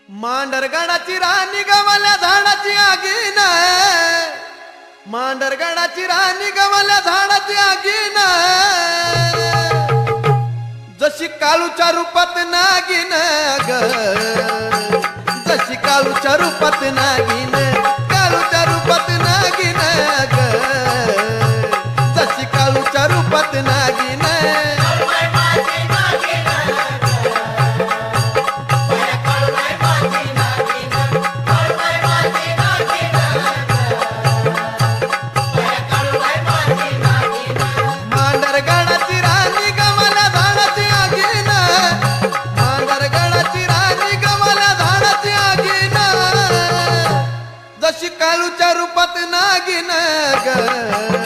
मांडरगडाची राणी गवल्या झाडाची आगीन, मांडरगडाची राणी गवल्या झाडाची आगीन, जशी काळूच्या रूपात नागिन ग, जशी काळूच्या रूपात नागिन, काळूच्या रूपात नागिन ग, जशी काळूच्या रूपात नागिन. मांडरगडाची राणी गवल्या झाडाची आगीन, मांडरगडाची राणी गवल्या झाडाची आगीन, जशी काळूच्या रूपात नागिन ग,